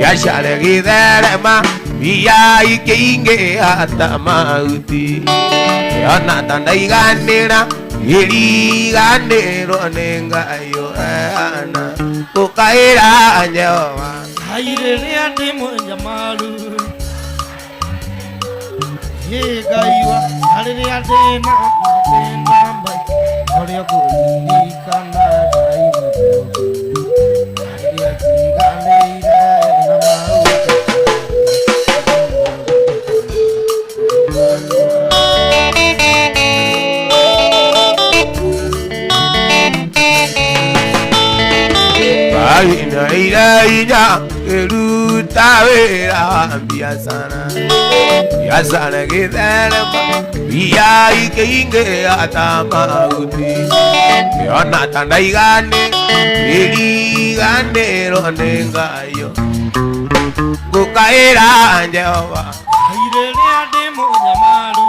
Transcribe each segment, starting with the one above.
yashare githerema iya ikinge hata mauti yana tandaiganira iriganiro nengayo ana kukaira Jehova aire ande monyamaru yegaiwa aire ande na mai ore ko ikana daiwa aire tiganeira na ina erutawera biasana biasana githerema iya ikinge atamauti yona tandaigane iriganiro nengayo kukaira Jehova aire ande monyamaru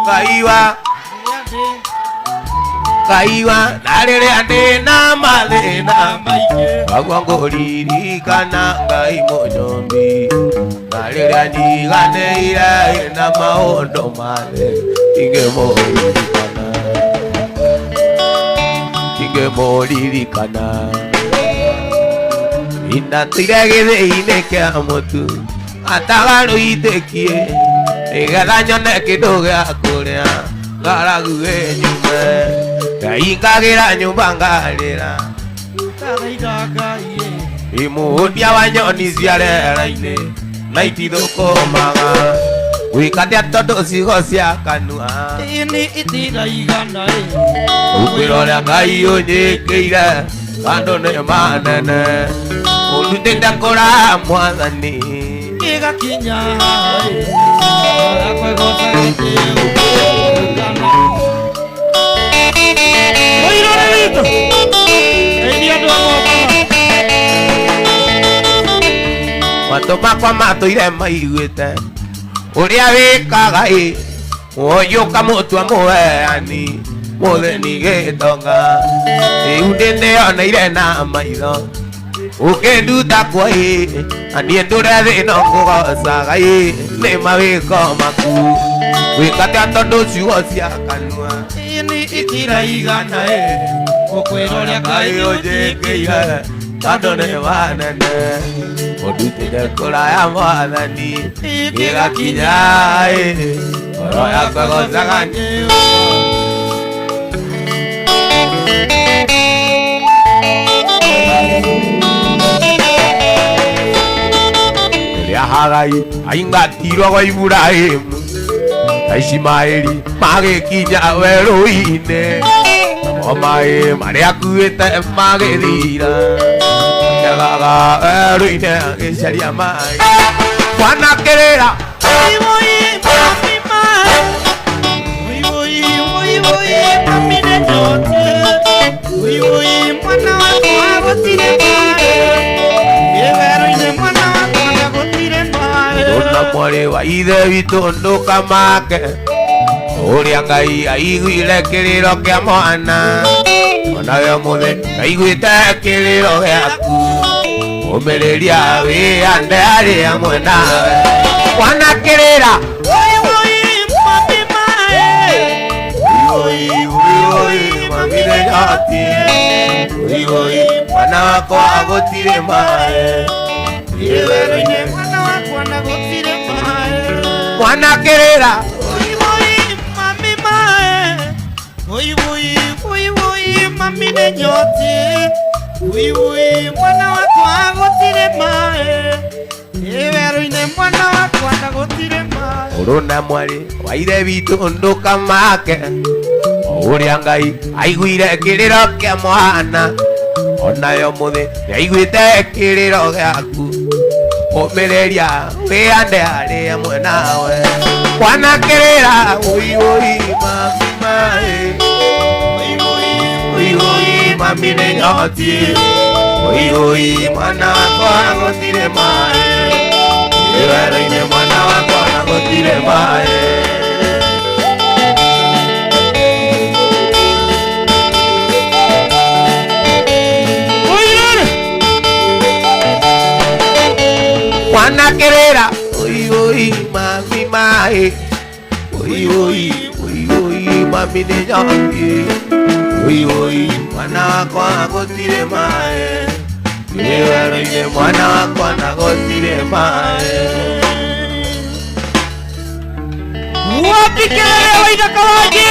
kaiwa narere ande na mathina agwangoririkana ngai munyombi narere andiganeire na maundu mathe ingemoririkana indatire githii-ini kia mutu atagaruitekie nigetha nyone kindu gia kuria ngarague nyume ngaingagira nyumba ngarira imuhundia wa nyoni cia rera-ini na itithũkũmaga gwĩkatia tondũ cigo cia kanua ini itiraigana ũkwĩra ũrĩa Ngai ũnyĩkĩire andũ nĩ manene ũndutĩte kũra Mwathani gĩgakinya matũ makwa matũire maiguĩte ũrĩa wĩkaga woyũka mũtua mũheani mũthĩni gĩtonga rĩu ndĩnĩoneire na maitho ũkĩnduta kwa na niĩ ndũre thĩna kũgocaga nĩ mawĩko maku gwĩkatia tondũ ciugo cia kanua ini itiraigana ũkwĩra ũrĩa Ngai ũnjĩkĩire tondũ nĩ wanene ũndutĩte kũraya Mwathani gĩgakinya ngoro yakwa ĩgocaga rĩrĩa Hagai aingatirwo gwa Iburahĩmu na Ishimaeli magĩkinya werũ-inĩ namo maĩ marĩa akuĩte magĩthira akĩgaga werũ-inĩ agĩcaria maĩ kwanakĩrĩra na mwarĩ wa ithe witũ ndũkamake ũrĩa Ngai aiguire kĩrĩro kĩa mwana onawe mũthĩ ngaiguĩte kĩrĩro gĩaku ũmĩrĩria wĩande arĩ hamwe nawe kwanakĩrĩra mami nĩnyotie mwana wakwa gũtirĩ maĩ werũ-inĩ kwanakĩrĩra mami nĩnyotie mwana wakwa gũtirĩ maĩ werũ-inĩ mwana wakwa gũtirĩ maĩ ũrũna mwarĩ wa ithe witũ ndũkamake ũrĩa Ngai aiguire kĩrĩro kĩa mwana onayo mũthĩ nĩaiguĩte kĩrĩro gĩaku ũmĩrĩria wĩande harĩ hamwe nawe kwanakĩrĩra mami maĩ mami nĩnyotie mwana wakwa gũtirĩ maĩ werũ-inĩ mwana wakwa gũtirĩ maĩ mwana kerera oi oi mami mai oi oi oi oi mami ne nyoti oi oi mwana wakwa gotire mae wewe mwana wakwa na gotire mae wapi kelele waida kawaji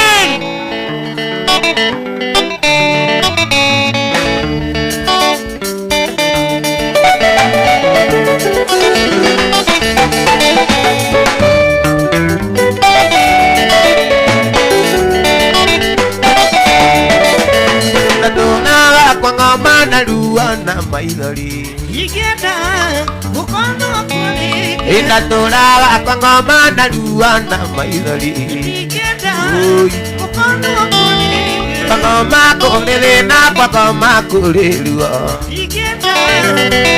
Mana luana maidori Igeda Mukono kuli Ina tola Kwanga mana luana maidori Igeda Mukono kuli Kwanga makule na kwanga makule lua Igeda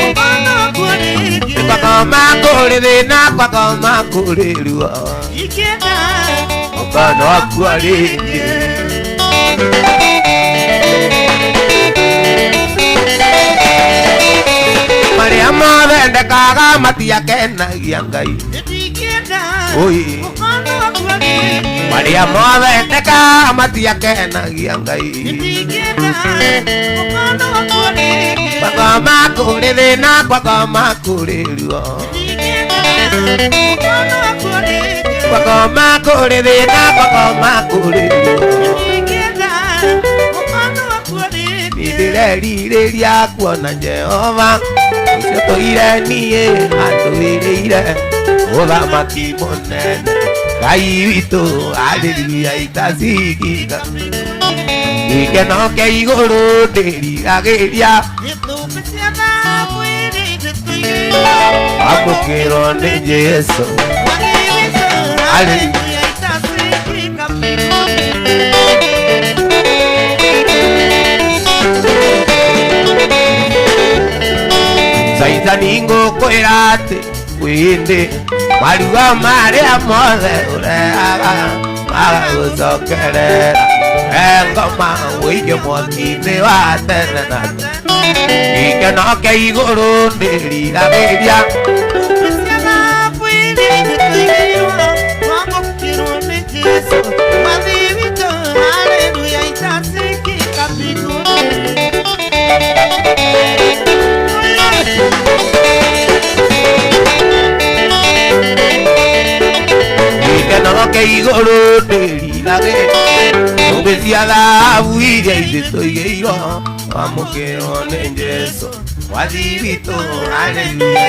Mukono kuli Kwanga makule na kwanga makule lua Igeda Mukono kuli Maria mothe kaga matia kena giangai Igeda oi Mukono kuli Maria mothe kaga matia kena giangai Igeda Mukono kuli Kwanga makule na kwanga makule lua Igeda Mukono kuli Kwanga makule na kwanga makule lua Igeda Mukono kuli Ndirerire ria kuona Jehova Ucio toire nie atwirire uthamaki munene Ngai witũ haleluya itasigika Gĩkeno kĩa igũrũ ndĩriragĩria Wamũkĩrwo nĩ Jesũ Haleluya Saitani ngũkwĩra atĩ wĩndĩ maruga marĩa mothe ũrehaga magagũcokerera ngoma wĩige mwaki-inĩ wa tene na gĩkeno kĩa igũrũ ndĩriragĩria Gĩkeno kĩa igũrũ ndĩriragĩria Nyũmbĩ cia thahabu iria ithuĩ tũigĩirwo wamũkĩrwo nĩ Jesũ mwathi witũ haleluya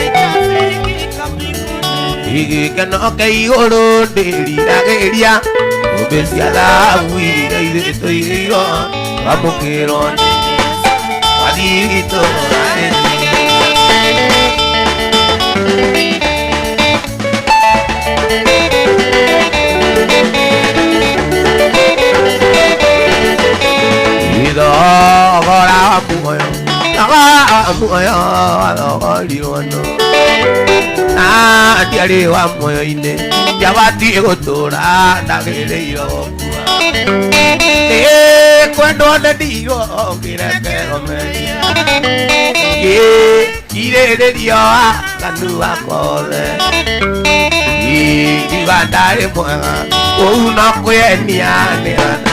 Gĩkeno kĩa igũrũ ndĩriragĩria Nyũmbĩ cia thahabu iria ithuĩ tũigĩirwo wamũkĩrwo nĩ Jesũ mwathi witũ haleluya Thogora muoyo wathogorirwo no Na ndiarĩ wa muoyo-inĩ ndiabatiĩ gũtũũra ndagĩrĩirwo gũkua Kwendwo nĩ ndirwo ngĩrekerwo mehia Ngirĩrĩrio waganu wakwa wothe Ngiuga ndarĩ mwega kũu no kwĩyenia nĩana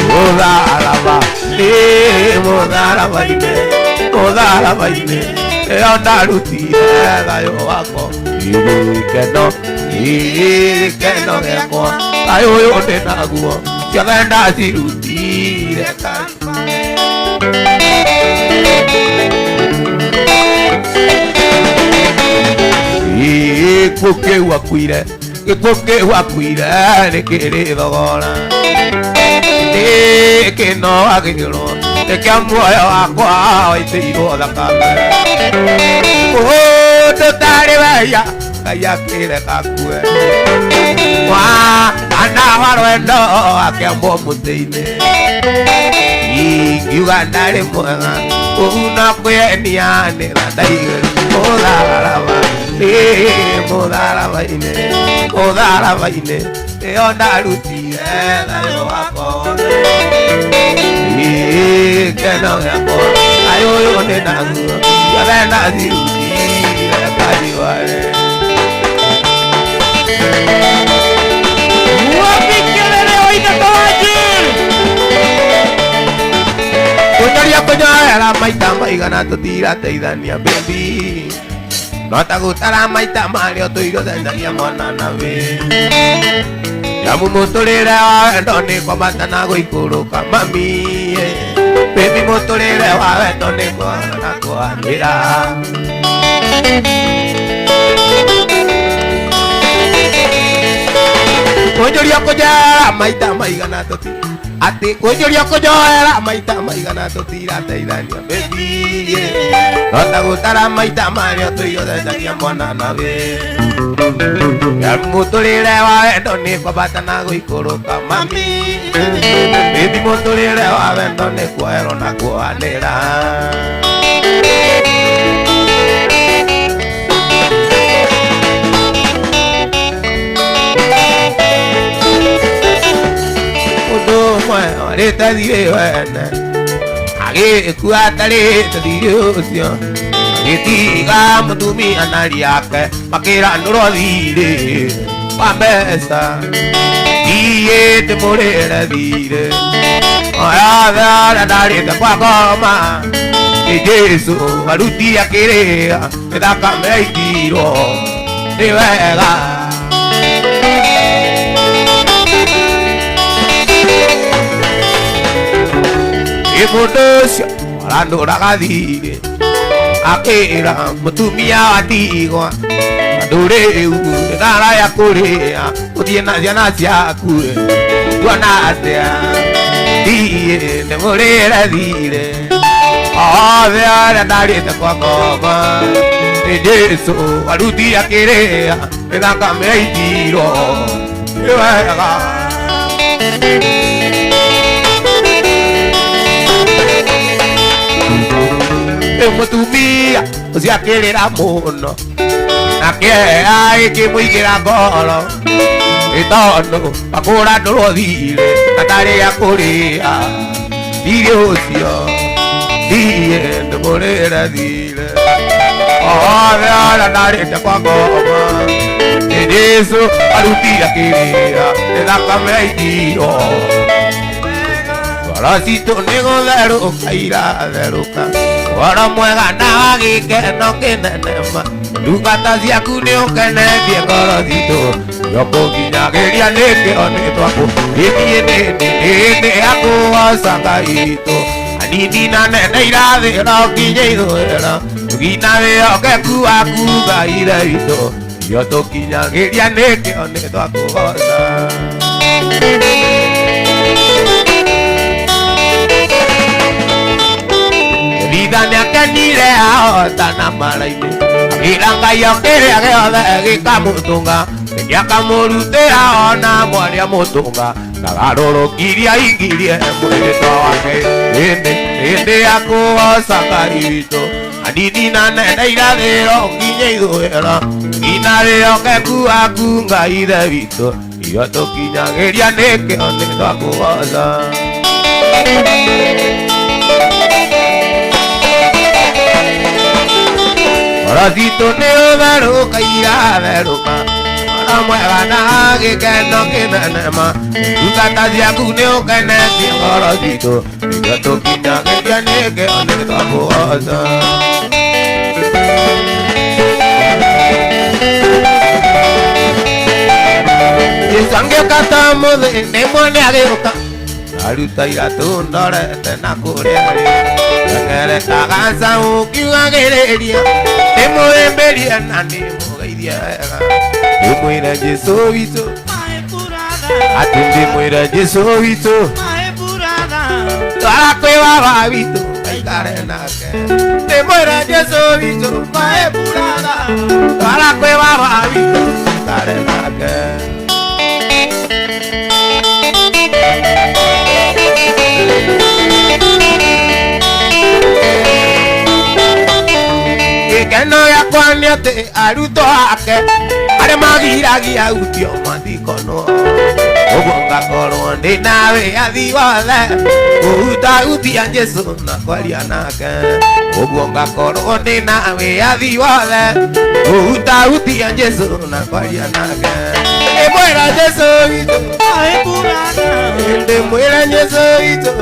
Mũtharaba mũtharaba-inĩ mũtharaba-inĩ ĩyo ndarutire thayũ wakwa gĩkeno gĩakwa thayũ ũyũ ndĩ naguo ciothe ndacirutire gĩkuũ kĩu akuire nĩ kĩrĩ thogora Gĩkeno agĩrwo nĩ kĩa muoyo wakwa waitĩirwo thakame Mũndũ tarĩ weya Ngai akĩreka kue Mwana wa rwendo akĩambwo mũtĩ-inĩ Ngiuga ndarĩ mwega kũu no kwĩyenia nĩra ndaigĩrwo mũtharaba-inĩ ĩyo ndarutire thayũ wakwa wothe Gĩkeno gĩakwa thayũ ũyũ ndĩ naguo ciothe ndacirutire Ngai ware kujoera maita maigana tutira teithania baby no ta gutara maita mario tuiro teithania mwana nawe yamu muturire wa wendo ni kwambata na guikuruka mami baby muturire wa wendo ni kwana kwanira kujoria kujoera maita maigana tutira ati kujoria kujoera maita maigana tutira teithania baby no ta gutara maita mario tuiro teithania mwana nawe muturire wa wendo ni kwambata na guikuruka mami baby muturire wa wendo ni kwerwo na kwanira undu mwe ritathire wene agikua tarite thire ucio gitiga mutumia na riake makira nduro thire wa mbeca iye murire thire oya ndarite kwa ngoma ni Jesu aruti akiria mithaka meitirwo ni wega mundu ucio aranduraga thire akira mutumia watigwa nduriu ndaraya kuria uthie na ciana ciaku tuona atia thie ni murire thire othe aria ndarite kwa ngoma ni Jesu aruti akiria mithaka meitirwo ni wega mutumia ucio akirira muno nake agikimwigira ngoro itondu akura ndurwo thire atari akuria thire ucio thie ndumurire thire othe aria ndarite kwa ngoma ni Jesu aruti akiria ithaka meitirwo Rosito nego theruka iratheruka Wara mwega na gikeno kinenema Ndungata ciaku ni ukenetie Rosito Yoko nginyagiria nikio ni twaku Ithie nini yaku Ngai anini na nene irathira nginya ithuira Ngina wiokeku waku Ngai witũ Yo tukinyagiria nikio ni twakugoca Ithani akenire ahota na mara-ini Agira Ngai okiria giothe gikamutunga Nigiakamurutira ona mwaria mutunga Ndagarũrũkiria ingirie mwĩrĩtwa wake Hĩndĩ ya kũgoca Ngai witũ Anini na nene irathĩro nginya ithũĩro Ngina wĩhokeku waku Ngai ithe witũ Iyo tũkinyagĩria nĩkĩo nĩ twakũgoca Rosito ni utheruka iratheruka Wara mwega na gikeno kinenema Ndungata ciaku ni ukenetie Rosito Nĩguo tũkinyagiria nĩkĩo nĩ twakũgoca Jesũ angĩũka ta mũthĩ nĩmwe nĩagĩũka Aruta iratũ ndorete na kũrĩa Ngerekaga ncaũ kiugagĩrĩria Ndĩmũhĩmbĩrie na ndĩmũgeithie wega Ndĩmwĩre Jesũ witũ Atĩ ndĩmwĩre Jesũ witũ Twara kwĩ baba witũ Aikare nake Ndĩmwĩre Jesũ witũ Twara kwĩ baba witũ Aikare nake Gĩkeno gĩakwa nĩ atĩ arutwo ake arĩa magiragia utio mathikonwo ũguo ngakorwo ndĩ na wĩyathi wothe kũhutahutia Jesũ na kwaria nake ũguo ngakorwo ndĩ na wĩyathi wothe kũhutahutia Jesũ na kwaria nake ndĩmwĩra Jesũ witũ ndĩmwĩra Jesũ witũ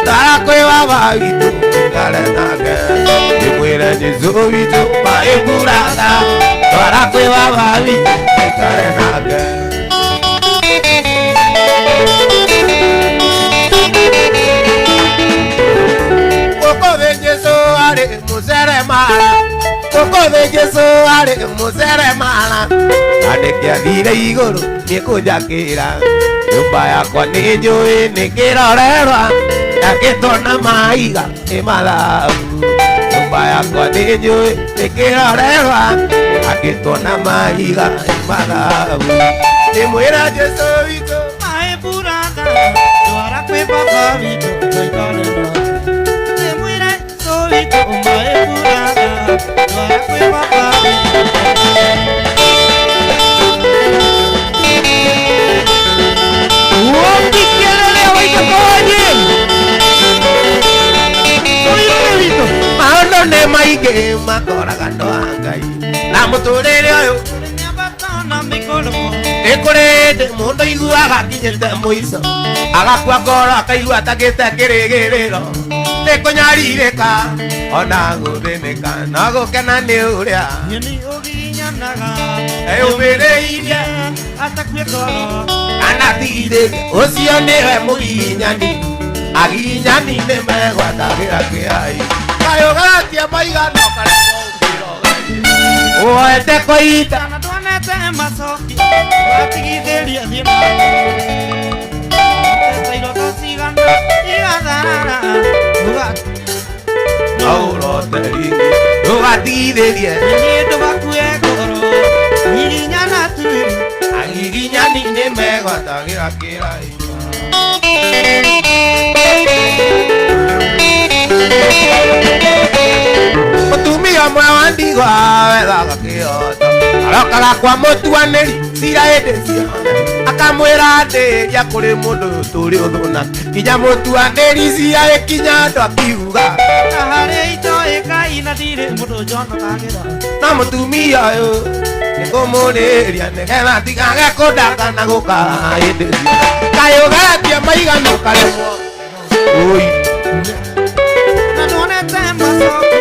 Tara kwe baba wito kare nage Nimwira Jesu wito maeburaga Tara kwe baba wito kare nage Koko de Jesu are musere mala Koko de Jesu are musere mala Adekia dire igoro nikujakira Nyumba yakwa nijui nikirorerwa Yakitona maiga imalavu Nyumba yakwa nijui nikirorerwa Yakitona maiga imalavu Nimwira Jesu wito maeburaga Twara kwe baba wito kaikarena Nimwira Jesu wito maeburaga Twara kwe baba Maono ne maige makoraga ndo angai Na muturire uyu Nyambatana mikolomo Nikurinde mundu iguaga kinyite muico Agakua ngoro akaigua atakite kirigiriro Nikunyaririka ona guthinika no gukena ni uria Nyeni uginyanaga Eyumiriirie Atakue ngoro kana thirĩ ũcio nĩwe mũginyani aginyani nĩmegwatagĩra kĩai kayũgatia maigano karĩa woete kũita Na twanete macoki Watigithĩria thĩna Tairo tasigana Igatharara Naurote ringi ndũgatigithĩrie Nyeni ndũgakue ngoro Iginyana tu agiginyani nĩmegwatagĩra kĩai Mutumia mwe wa ndigwa wethaga kĩoto arokaga kwa mũtuanĩri cira hĩndĩ ciothe akamwĩra ndĩria kũrĩ mũndũ tũrĩ ũthũna kinya mũtuanĩri cira ĩkinya andũ akiuga Na harĩ itoĩkai na ndirĩ mũndũ njonagagĩra no mũtumia ũyũ nĩkũmũrĩria nĩgetha tigage kũndaka na gũkaga hĩndĩ ciothe kayũgatia maigano karemwo ũi Na twanete macoki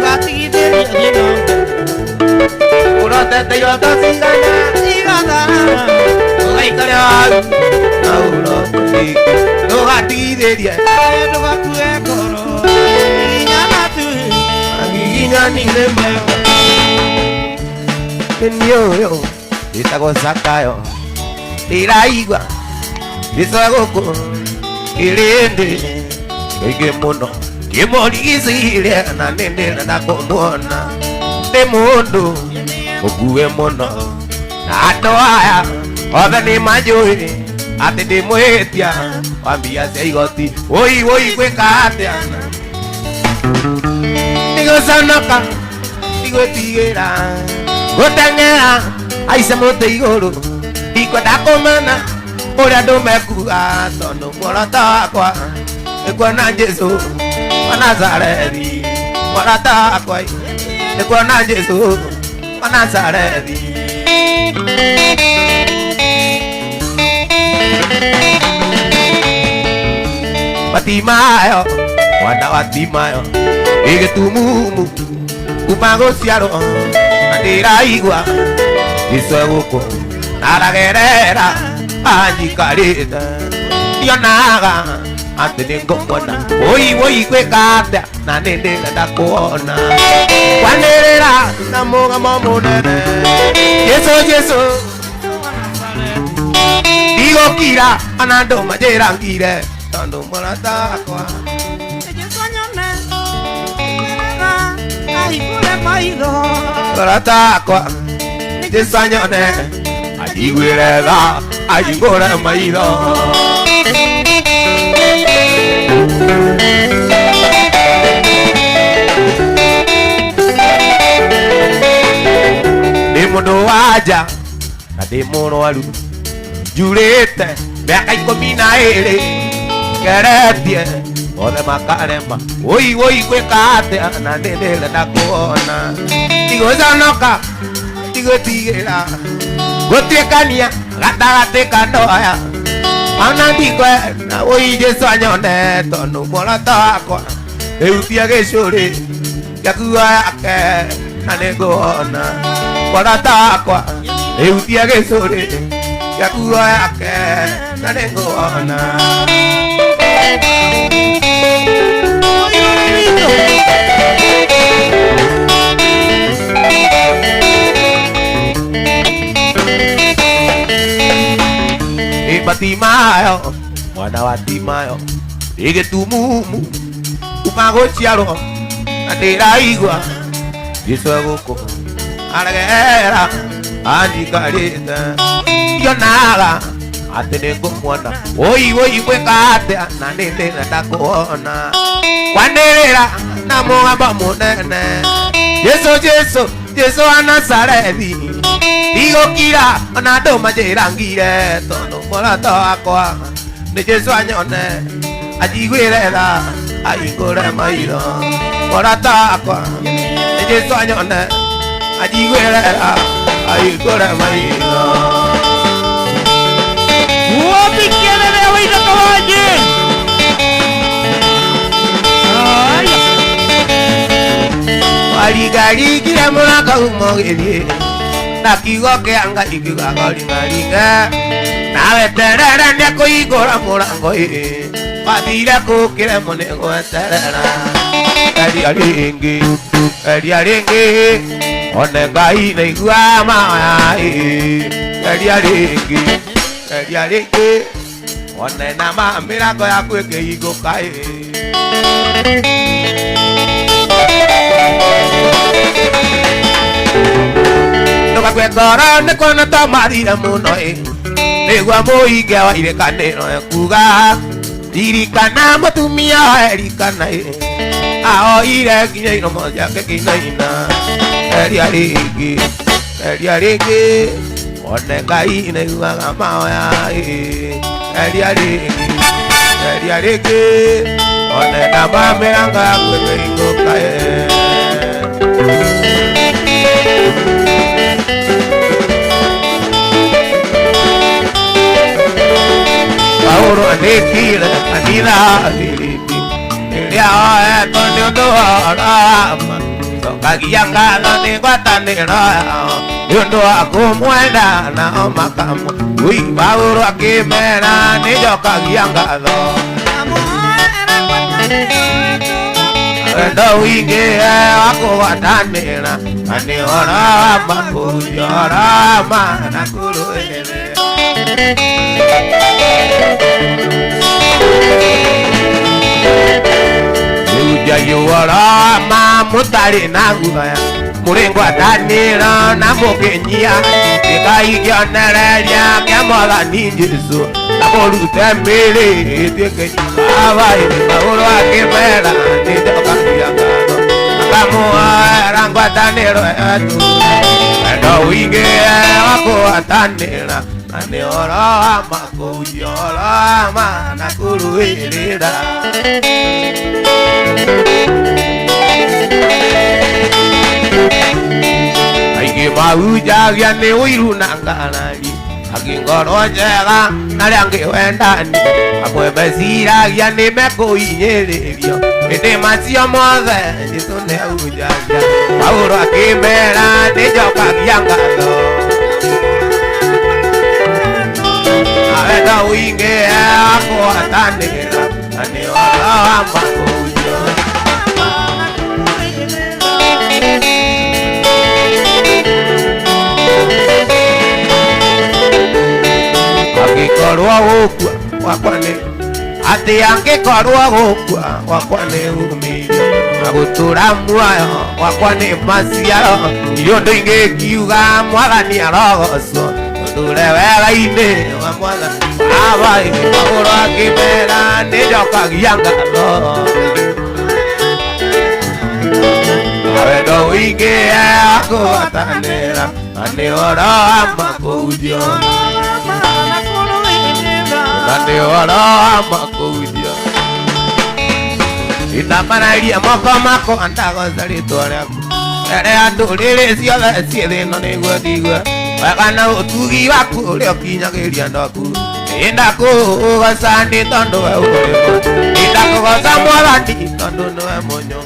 Watigithĩria thĩna ũrotete iroto cigana Igatharara ũgaikare waru na ũrote rĩngĩ ndũgatigithĩrie Ndũgakue ngoro Iginyana tu agiginyani nĩmega Nĩ ũyũ wĩtagwo Zakayo ndĩraigua gĩcoe gũkũ kĩrĩndĩ kĩingĩ mũno kĩmũrigicĩire na nĩndĩrenda kũmuona nĩ mũndũ mũkuhĩ mũno na andũ aya othe nĩ manjũĩ atĩ ndĩ mwĩhĩtia wa mbia cia igoti wũi gwĩka atĩa nĩgũconoka ndigwĩtigĩra gũteng'era aice mũtĩ igũrũ ndikwenda kũmena ũrĩa andũ mekuga tondũ muoroto wakwa nĩ kuona Jesũ wa Nazarethi muoroto wakwa nĩ kuona Jesũ wa Nazarethi Batimayo mwana wa Timayo ĩgĩtumumu kuma gũciarwo na ndĩraigua gĩcoe gũkũ naragerera anjikarĩte ndionaga atĩ nĩngũmona wũi gwĩka atĩa na nĩndĩrenda kuona kwanĩrĩra na mũgamo mũnene Jesũ ndigũkira ona andũ manjĩrangire tondũ mũrata wakwa mũrata wakwa Jesũ anyone anjiguĩre tha ahingũre maitho ndĩ mũndũ wa nja na ndĩ mũrwaru njurĩte mĩaka 12 ngeretie othe makarema wũi gwĩka atĩa na nĩndĩrenda kuona ndigũconoka ndigwĩtigĩra gũtuĩkania gatagatĩ ka andũ aya anandikwe na uije sanyone tonu molata kwa eutia geshore yakuwa yake anegona molata kwa eutia geshore yakuwa yake anegona Batimayo, mwana wa Timayo, ige tumumu, umago chiaro, atera igwa, Yesu agoko, aragera, andikarita, yonaga, atenengo mwana, oi wekate, nanene natakona, kwanera, namo aba monene, Yesu anasaredi. Digo kira, anado majerangire, tono molata akwa, ne Yesu anyone, ajigwirera, ayigore mairo, molata akwa, ne Yesu anyone, ajigwirera, ayigore mairo. Wapi kelele wito kawaje? Waligari kila mulaka umogeri. Nakigo ke anga ikiga garinga nawe terera ndako igora murango padira ko kire monengo terera ari aringi onegai neigwa ma ari aringi onena ma mirago yaku ke igo kai Kwekora nekona tamarira muno negwa muige wa ile kaneno kuga dirikana mutumia erikana ao ile kinye no moja ke kinaina eri arigi oneka ine wa mawa eri arigi oneka bameranga kwego kae Ahora anekira anina filipi ya tonyo doarama sokagiyanga nane guatanera yondo akumwenda na makamu ui bauro akimera ni jokagiyanga do endo winge akuwatanera ani orama kuyorama nakuruele Uja yuwara mamutari nagubaya Murengo atanira na mukenyia Ika igionereria kia mola ni Jesu Namolu tembele Tike awa ili mauro akimera Nijoka kiyagano Akamuwa rango ataniro etu Endo winge wako atanira Ane ora makujora mana kuruirira Aige mauja gyane uiru nanganari Agingoro njega nariange wendani Amwe mesira gyane meko inyererio Ede masio mothe jisune ujaja Mauro akimera nijoka gyangado Eda winge ako atanira ani wala makujo Akikorwa wokwa wakwane ati angekorwa wokwa wakwane umi agutura muayo wakwane masiaro yondo ingekiuga mwathani arogoso Turewega ine wa mwana Aba ine magoro akimera Nijokagianga no Awendo wige ako atanera Ane ora ama kujo Ane ora ama kujo Itamana ilia moko andago salito reku Ere andu lele siya siya no negwa digwa Wakana utugi waku leo kinyagiria ndoku Indako wasani tondo ure Indako wasamwalani tondo no monyo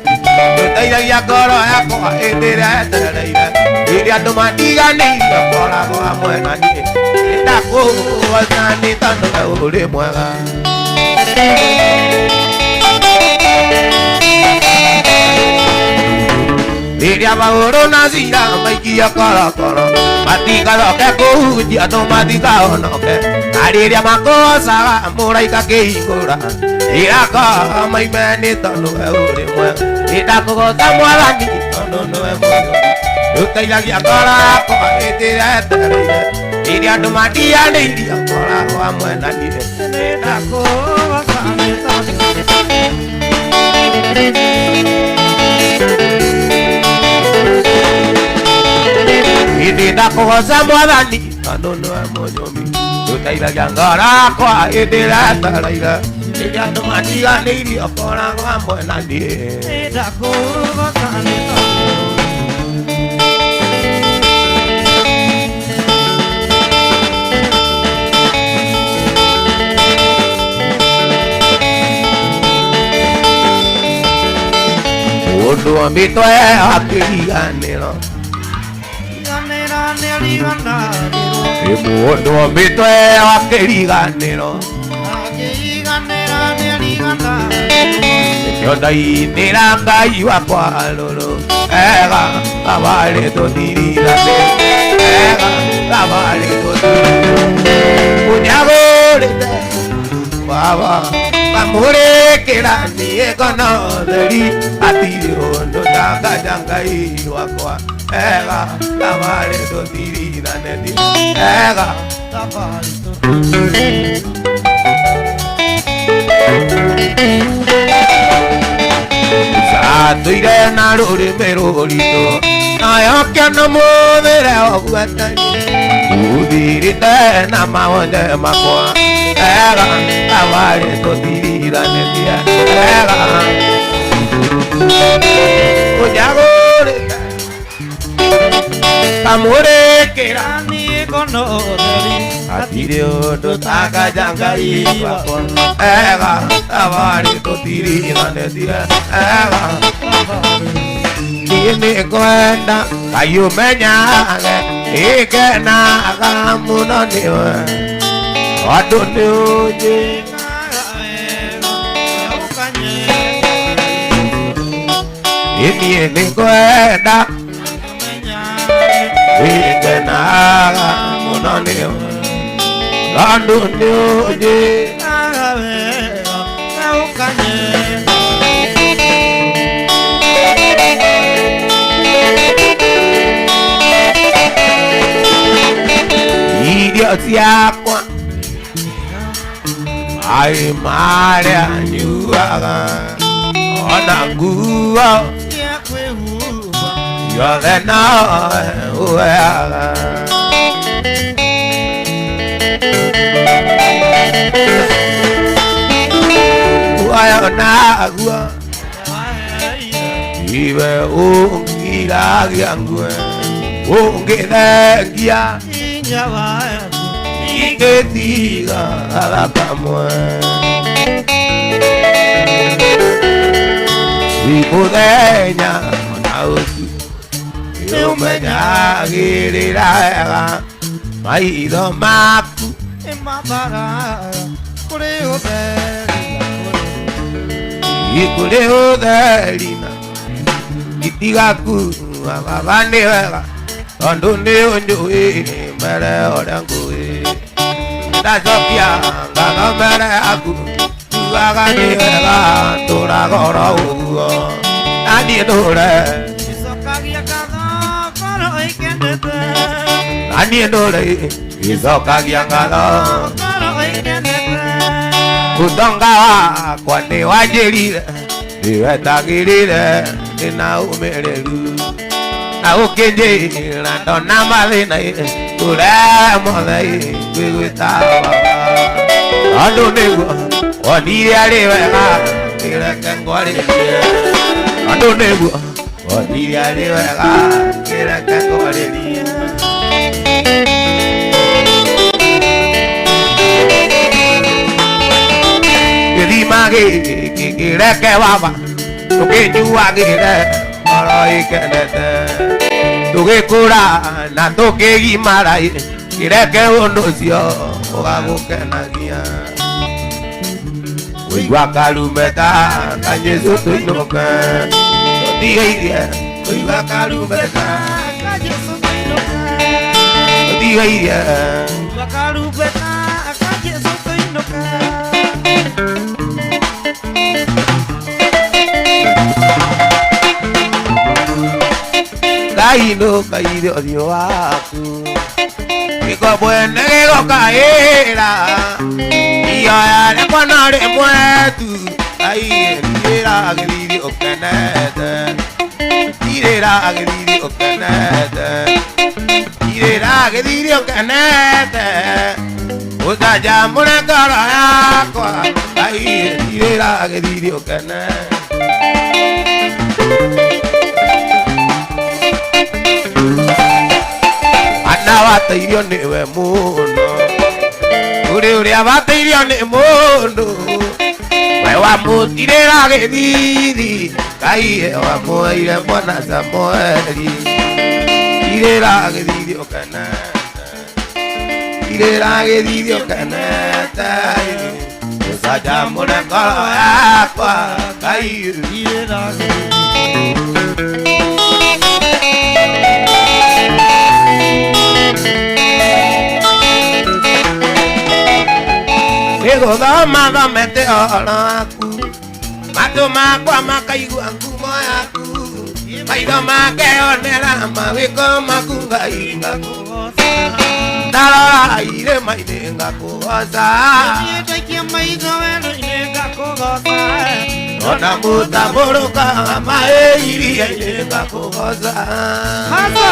Tutaira ya koro ya kwa edera taraira Iria tomadiga ni kora kwa mwena ni Indako wasani tondo ure mwega Iria bauro nazira maikia kora kora Matika loke kuhujia no matika onoke Ariria makosa muraika keikura Iraka maimeni tonu uri mwe Itakugosa mwalani tonu noe mwe Utailagia kora kwa itire tereire Iria tumatia ni iria kora kwa mwena nire Itakugosa mwalani Itakugosa mwalani tonu noe monyomi Utailagia kora kwa itire tereire Iria tumatia ni iria kora kwa mwena nire Itakugosa mwalani Odo ambito akiriganero Odo ambito akiriganero Yodai niranga iwa kwa lolo Ega kabale to dirira Ega kabale to dirira Unyagore Baba Amore kera ni ekono deri atiro no daga jangai wakwa ega tabare do tiri danedi ega tabare do Sato ire na rore merolito ayo kano modere ogwatani udiri na mawande makwa ega tabare do tiri danedi ega Ojagore Amore kerani kono deri atire do taga jangai wakwa ega tabare do tiri danedi ega Ini kwenda kayu menyale ikena akamuno niwe Waduh niuji Ini kwenda ikena akamuno niwe Waduh niuji Siakwa ai mare anyuaga ona nguo yo dena uaga uaga na agua ibe ungira yangue ungedagia que diga a la cama y podeña yo me llaguirira marido macu en mapara cureo y cureo de lina y diga cu a bandera cuando yo mere orangu da Sofia gana mere aku gana ni gana tora gora ugo ani dore isokagia gana koro ikendete ani dore isokagia gana koro ikendete kudonga kwani wajiri iwe tagirire ina umereru na ukenje na dona malina ure modai kuitawa ando nego odire areva ire kangore ando nego odire areva ire kangore ke re ke wa ba to ke ju wa ke re ora I ke ne te to ke kura na to ke gi mara ke re ke ondo sio o ga go ke na gia oi wa kalu meta ka Yesu to no ka to di ai oi wa kalu meta ka Yesu to no ka to di ai wa kalu meta ka Yesu to no ka Caído, caído Dios aku Iko buene que caera Y ya le cuando le muerto Ahí era que Dios canete Era que Dios canete Era que Dios canete Usa ya mona cara aqua Ahí era que Dios canete Bata irio ne we mundo uri abata irio ne mundo we wa mutirera ge didi kai wa moire bona samoeri irera ge didi okana irera ge didi okana tai saja mona kala apa kai irera Ego da mada mete araku Mato makwa makaigu angu moyaku Maido make onera mawiko makunga inga kuhosa Dara ire maide inga kuhosa Yete kia maido eno inga kuhosa Ona muta boroka mae iri inga kuhosa Hasa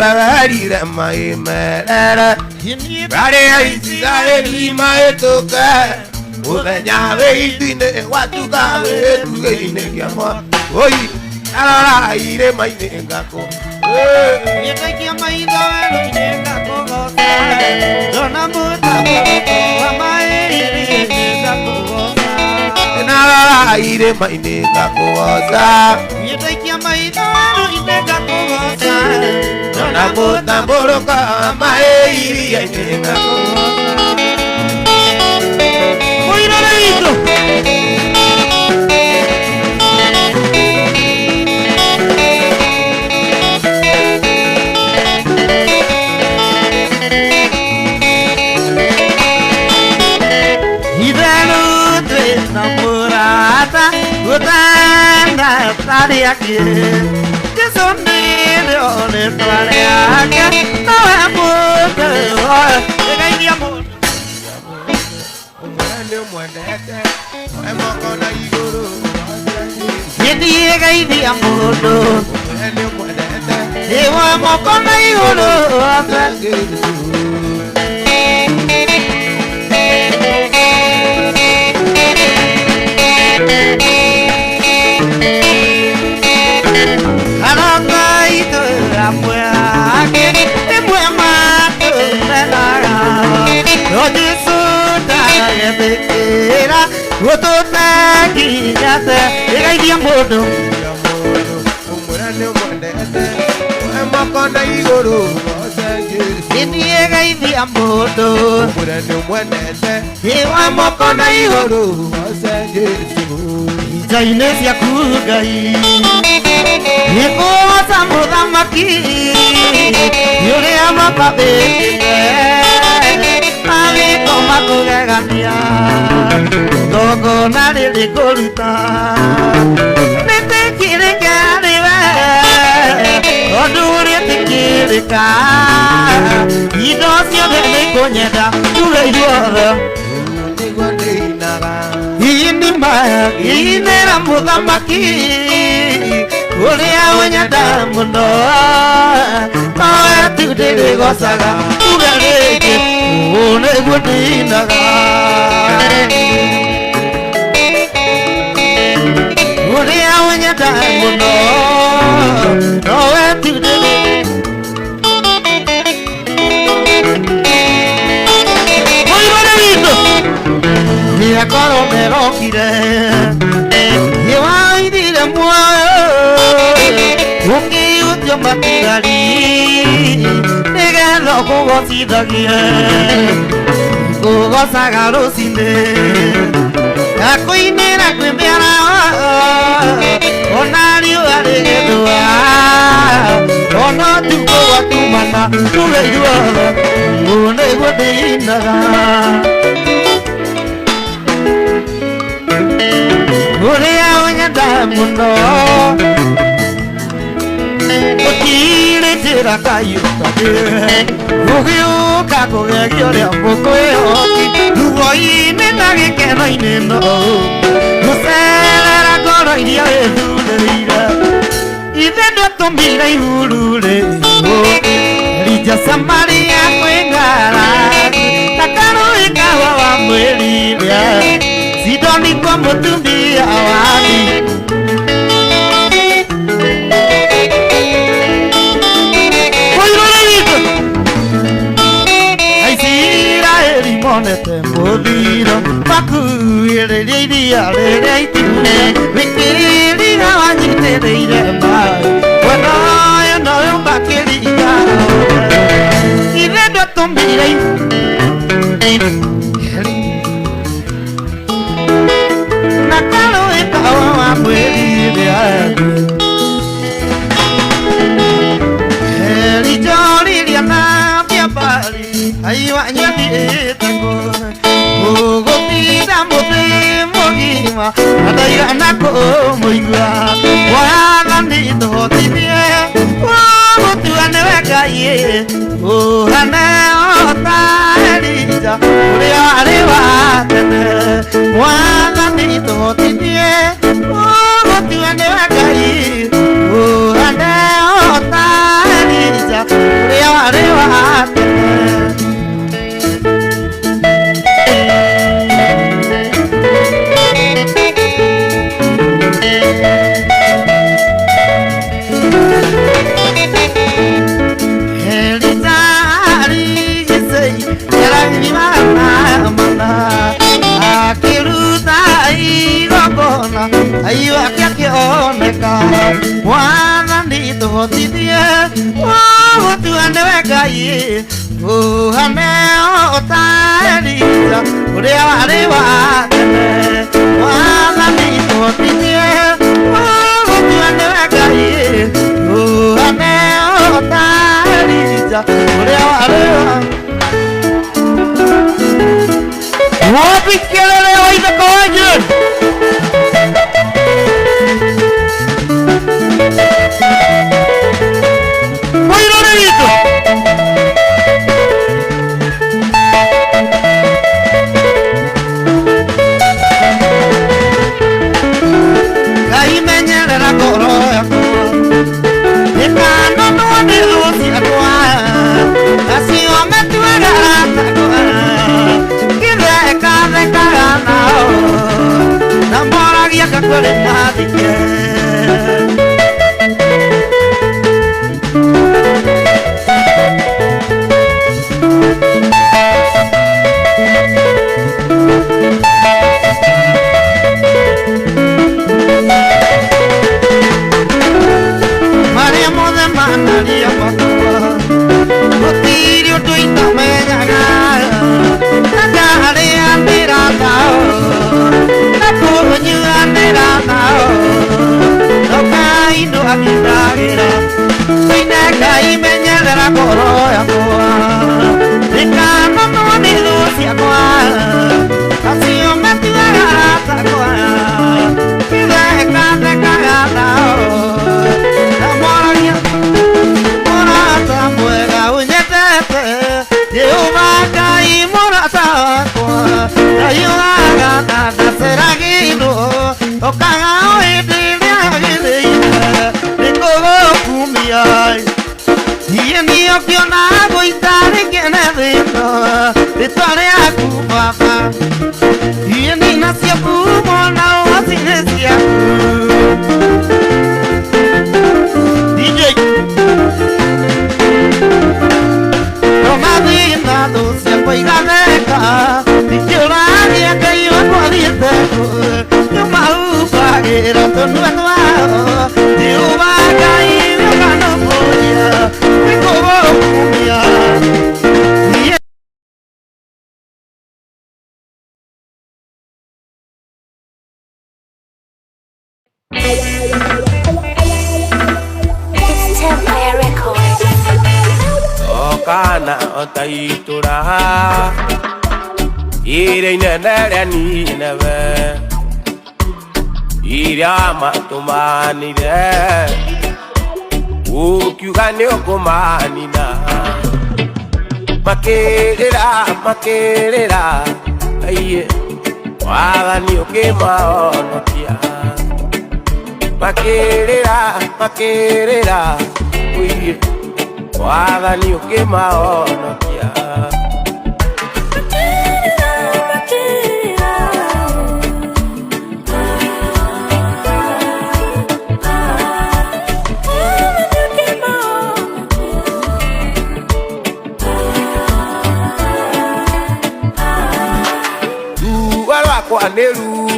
Bararira mai merara Rare aizare lima etoka Udanya veitine watuka vetuge ine kiamwa Oi, arara ire mai nengako Yete kia mai gawelo nengako gosa Dona muta wamae ire nengako gosa Arara ire mai nengako gosa Yete kia mai gawelo nengako gosa Dona muta boroka mae iri nengako gosa Oi, rarito Utanda tadi aquí que son de planeaca no amor de gai mi amor y gai mi amor y vamos con Indonesia kugai Niko samuda maki Yule ama pape Mami koma kugagantia Togo nari de koluta Nete kire kariwe Oduri te kire ka Idosio de me konyeda Tule yuara Inimaya inera mudamaki Ulia wanyada mundo Oya tudere gosaga Ugareke Une gudinaga Ulia wanyada mundo Oya tudere gocithagia ngũgocaga rũcinĩ gakwĩinĩra kwĩ mĩaraho ona riũa rĩgĩthũa ona ũtukũ gwatumana tuge ithuothe ũũ nĩguo ndĩinaga ũrĩa ũnyenda mũno ũtirĩtĩra kayũkagĩ gũgĩũka kũgegia ũrĩa mũkwĩhoki ruo-inĩ na gĩkeno-inĩ no gũcerera ngoro iria wĩthurĩire ithe ndũtũmire ihururĩ rija Samaria kwĩ ng'aragu na karũĩ kahũa wa mwĩrire Sidoni kwa mũtumia wani Aisiraeli monete mũthiro makuhĩrĩria iria rĩrĩa itune wĩkĩrĩria wanyitĩrĩire maĩ wena ũyũ noyo makĩringa ithe ndũtũmire na karũĩ kahũa wa mwĩrire Elijoriria na miambari aiwa nyathiĩte gũgũthiga mũthĩ mũgima andaiga na kũmũigua wathani tũhotithie gũtua nĩwe Ngai ũhane ota Elija ũrĩa warĩ wa tene wathani tũhotithie gũtua nĩwe Ngai ũhane ota Elija ũrĩa warĩ wa tene aiwa akĩoneka wathani tũhotithie gũtua nĩwe Ngai ũhane ota Elija ũrĩa warĩ wa tene wathani tũhotithie gũtua nĩwe Ngai ũhane ota Elija ũrĩa warĩ wa wapi kelele wa ithaka wanyu It's Tempire Records. Okana otaitura ire inenere ni neve iria matumanire ukiuga ni ukumanina makirira aiye wathani ukimaonokia makirira uiye wathani ukimaonokia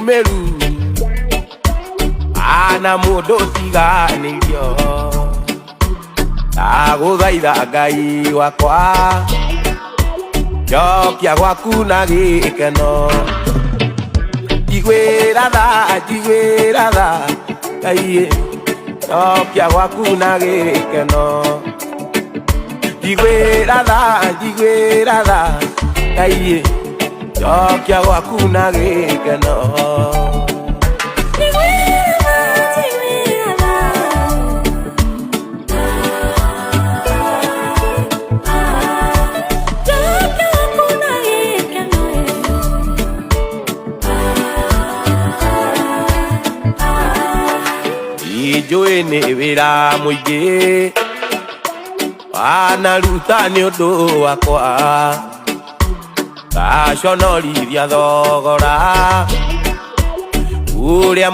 Meru ana mundu tiganirio aguthaitha Ngai wakwa njokia gwaku na gikeno njiguira tha Ngai njokia gwaku na gikeno njiguira tha Ngai njokia gwaku na gikeno Ijui ni wira muingi wanaruta ni undu wakwa gaconorithia thogora uria